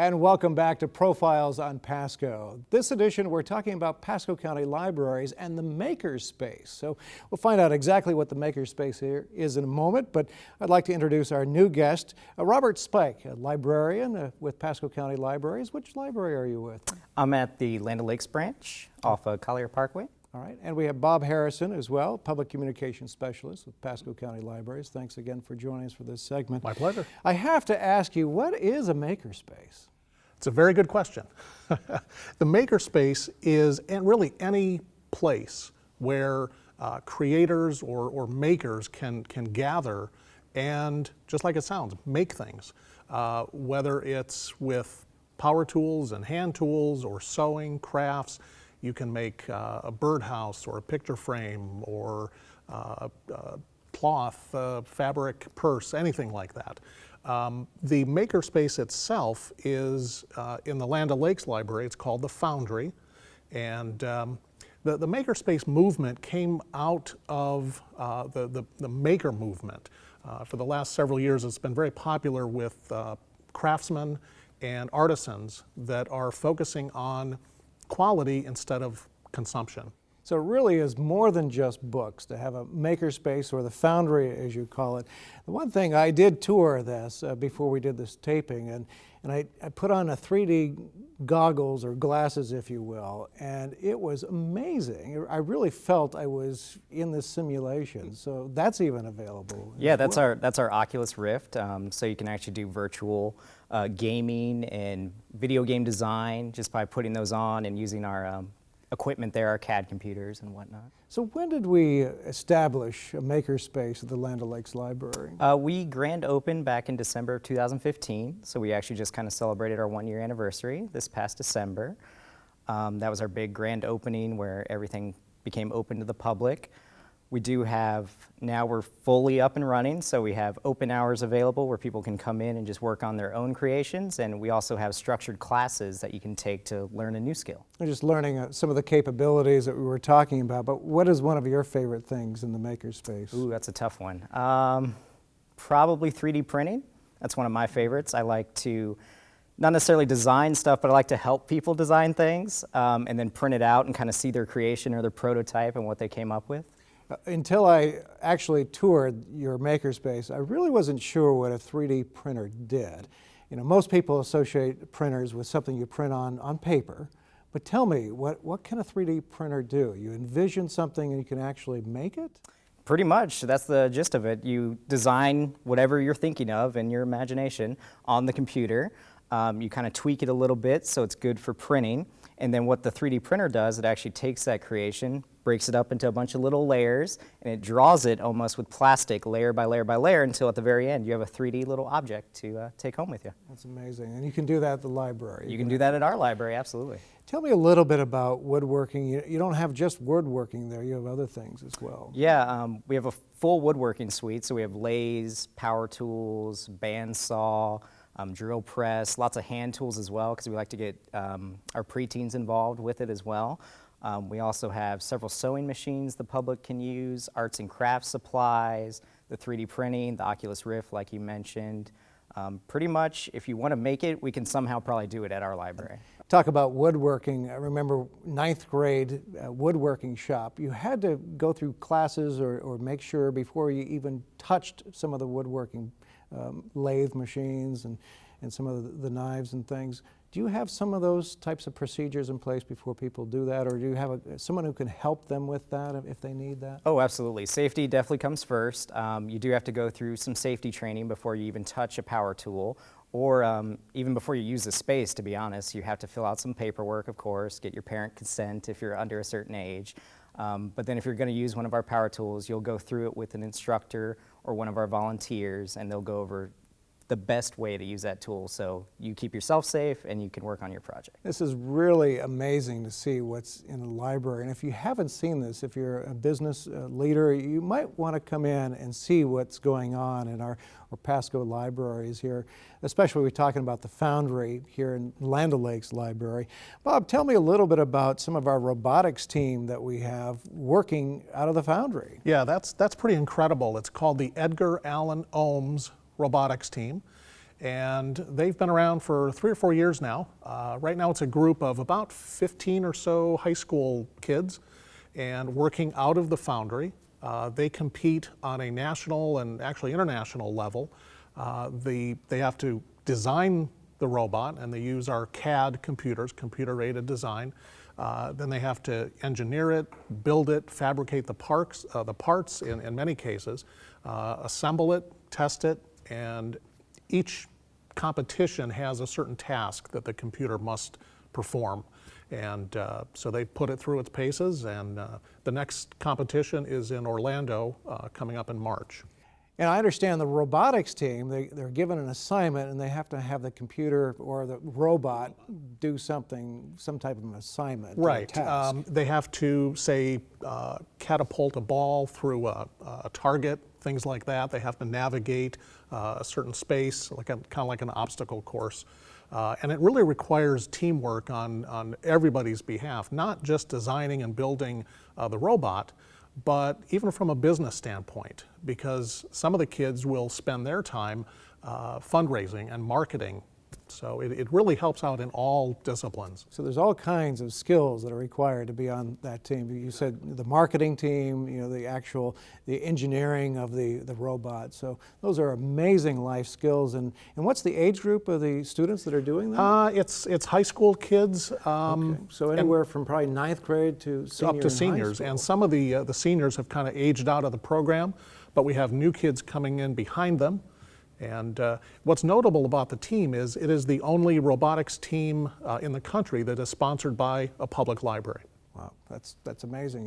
And welcome back to Profiles on Pasco. This edition, we're talking about Pasco County Libraries and the Makerspace. So we'll find out exactly what the Makerspace here is in a moment, but I'd like to introduce our new guest, Robert Spike, a librarian with Pasco County Libraries. Which library are you with? I'm at the Land O'Lakes branch off of Collier Parkway. All right, and we have Bob Harrison as well, Public Communications Specialist with Pasco County Libraries. Thanks again for joining us for this segment. My pleasure. I have to ask you, what is a makerspace? It's a very good question. The makerspace is really any place where creators or makers can gather and, just like it sounds, make things. Whether it's with power tools and hand tools or sewing, crafts. You can make a birdhouse or a picture frame or cloth, fabric purse, anything like that. The makerspace itself is in the Land O'Lakes Library. It's called the Foundry, and the makerspace movement came out of the maker movement. For the last several years, it's been very popular with craftsmen and artisans that are focusing on quality instead of consumption. So it really is more than just books to have a makerspace, or the Foundry as you call it. The one thing, I did tour this before we did this taping, and I put on a 3D goggles or glasses, if you will, and it was amazing. I really felt I was in this simulation, so that's even available. Yeah, that's our Oculus Rift, so you can actually do virtual gaming and video game design just by putting those on and using our equipment there, our CAD computers and whatnot. So when did we establish a makerspace at the Land O'Lakes Library? We grand opened back in December of 2015, so we actually just kind of celebrated our 1-year anniversary this past December. That was our big grand opening where everything became open to the public. We do have, now we're fully up and running, so we have open hours available where people can come in and just work on their own creations, and we also have structured classes that you can take to learn a new skill. We're just learning some of the capabilities that we were talking about, but what is one of your favorite things in the makerspace? Ooh, that's a tough one. Probably 3D printing. That's one of my favorites. I like to not necessarily design stuff, but I like to help people design things and then print it out and kind of see their creation or their prototype and what they came up with. Until I actually toured your makerspace, I really wasn't sure what a 3D printer did. You know, most people associate printers with something you print on paper, but tell me, what can a 3D printer do? You envision something and you can actually make it? Pretty much, that's the gist of it. You design whatever you're thinking of in your imagination on the computer. You kind of tweak it a little bit so it's good for printing. And then what the 3D printer does, it actually takes that creation, breaks it up into a bunch of little layers, and it draws it almost with plastic layer by layer by layer until at the very end you have a 3D little object to take home with you. That's amazing. And you can do that at the library. You can do that at our library, absolutely. Tell me a little bit about woodworking. You don't have just woodworking there, you have other things as well. Yeah, we have a full woodworking suite, so we have lathes, power tools, bandsaw, drill press, lots of hand tools as well, because we like to get our preteens involved with it as well. We also have several sewing machines the public can use, arts and crafts supplies, the 3D printing, the Oculus Rift like you mentioned. Pretty much, if you want to make it, we can somehow probably do it at our library. Talk about woodworking. I remember 9th grade woodworking shop. You had to go through classes or make sure before you even touched some of the woodworking lathe machines and some of the knives and things. Do you have some of those types of procedures in place before people do that, or do you have someone who can help them with that if they need that? Oh, absolutely. Safety definitely comes first. You do have to go through some safety training before you even touch a power tool, or even before you use the space, to be honest. You have to fill out some paperwork, of course, get your parent consent if you're under a certain age. But then if you're going to use one of our power tools, you'll go through it with an instructor or one of our volunteers, and they'll go over the best way to use that tool so you keep yourself safe and you can work on your project. This is really amazing to see what's in a library. And if you haven't seen this, if you're a business leader, you might want to come in and see what's going on in our Pasco libraries here, especially we're talking about the Foundry here in Land O'Lakes Library. Bob, tell me a little bit about some of our robotics team that we have working out of the Foundry. Yeah, that's pretty incredible. It's called the Edgar Allan Ohms robotics team. And they've been around for 3 or 4 years now. Right now it's a group of about 15 or so high school kids and working out of the Foundry. They compete on a national and actually international level. They have to design the robot, and they use our CAD computers, computer-aided design. Then they have to engineer it, build it, fabricate the parts in many cases, assemble it, test it, and each competition has a certain task that the computer must perform. And so they put it through its paces, and the next competition is in Orlando coming up in March. And I understand the robotics team, they're given an assignment and they have to have the computer or the robot do something, some type of an assignment. Or Right. task. They have to, say, catapult a ball through a target, things like that. They have to navigate a certain space, kind of like an obstacle course. And it really requires teamwork on everybody's behalf, not just designing and building the robot, but even from a business standpoint, because some of the kids will spend their time fundraising and marketing. So it really helps out in all disciplines. So there's all kinds of skills that are required to be on that team. You said the marketing team, you know, the engineering of the robot. So those are amazing life skills. And what's the age group of the students that are doing that? It's high school kids. Okay. So anywhere from probably ninth grade to senior Up to in high seniors, school. and some of the seniors have kind of aged out of the program, but we have new kids coming in behind them. And what's notable about the team is it is the only robotics team in the country that is sponsored by a public library. Wow, that's amazing.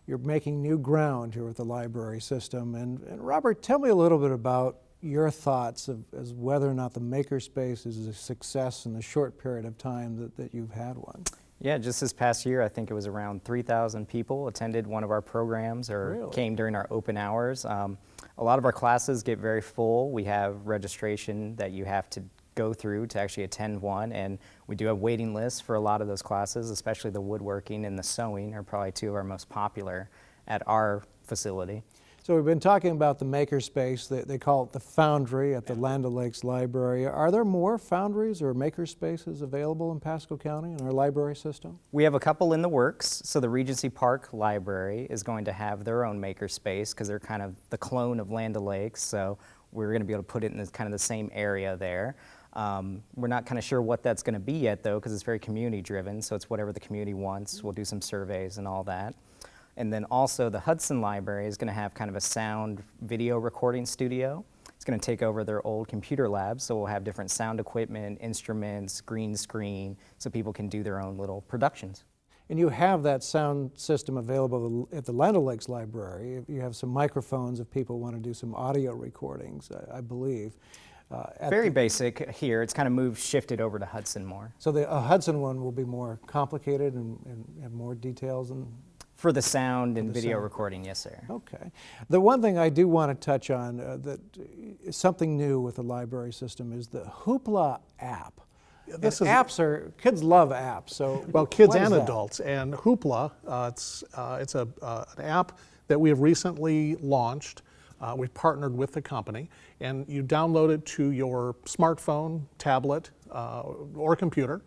You're making new ground here with the library system. And Robert, tell me a little bit about your thoughts as whether or not the Makerspace is a success in the short period of time that you've had one. Yeah, just this past year, I think it was around 3,000 people attended one of our programs or Really? came during our open hours. A lot of our classes get very full. We have registration that you have to go through to actually attend one, and we do have waiting lists for a lot of those classes, especially the woodworking and the sewing are probably two of our most popular at our facility. So we've been talking about the Makerspace. They call it the Foundry at the Land O'Lakes Library. Are there more Foundries or Makerspaces available in Pasco County in our library system? We have a couple in the works. So the Regency Park Library is going to have their own Makerspace because they're kind of the clone of Land O'Lakes. So we're going to be able to put it in kind of the same area there. We're not kind of sure what that's going to be yet, though, because it's very community driven. So it's whatever the community wants. We'll do some surveys and all that. And then also the Hudson Library is going to have kind of a sound video recording studio. It's going to take over their old computer lab, so we'll have different sound equipment, instruments, green screen, so people can do their own little productions. And you have that sound system available at the Land O'Lakes Library. You have some microphones if people want to do some audio recordings, I believe. Very basic here. It's kind of shifted over to Hudson more. So the Hudson one will be more complicated and have more details and. For the sound and the video sound. recording, yes, sir. Okay. The one thing I do want to touch on that is something new with the library system is the Hoopla app. Apps are, kids love apps. So Well, kids what is and that? adults. And Hoopla, it's an app that we have recently launched. We've partnered with the company, and you download it to your smartphone, tablet, or computer,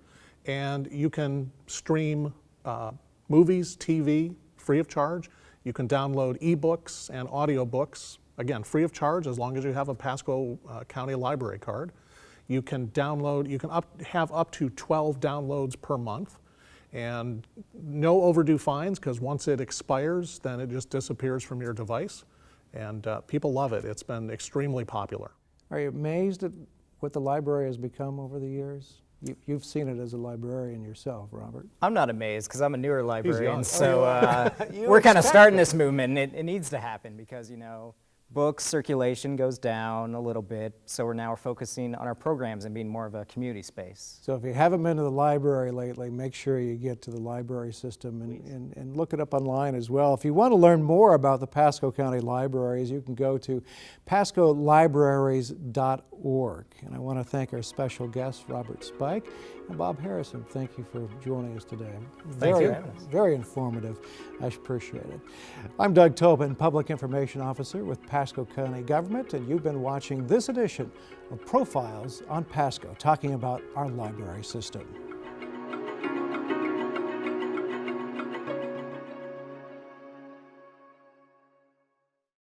and you can stream movies, TV, free of charge. You can download ebooks and audiobooks, again, free of charge as long as you have a Pasco County Library card. You can download, have up to 12 downloads per month, and no overdue fines, because once it expires, then it just disappears from your device. And people love it. It's been extremely popular. Are you amazed at what the library has become over the years? You've seen it as a librarian yourself, Robert. I'm not amazed because I'm a newer librarian, young. so You we're kind of expect starting it. this movement. And it needs to happen because, you know, book circulation goes down a little bit, so we're focusing on our programs and being more of a community space. So if you haven't been to the library lately, make sure you get to the library system and look it up online as well. If you want to learn more about the Pasco County Libraries, you can go to pascolibraries.org. pasco.org. And I want to thank our special guests, Robert Spike and Bob Harrison. Thank you for joining us today. Thank you. Very informative. I appreciate it. I'm Doug Tobin, Public Information Officer with Pasco County Government, and you've been watching this edition of Profiles on Pasco, talking about our library system.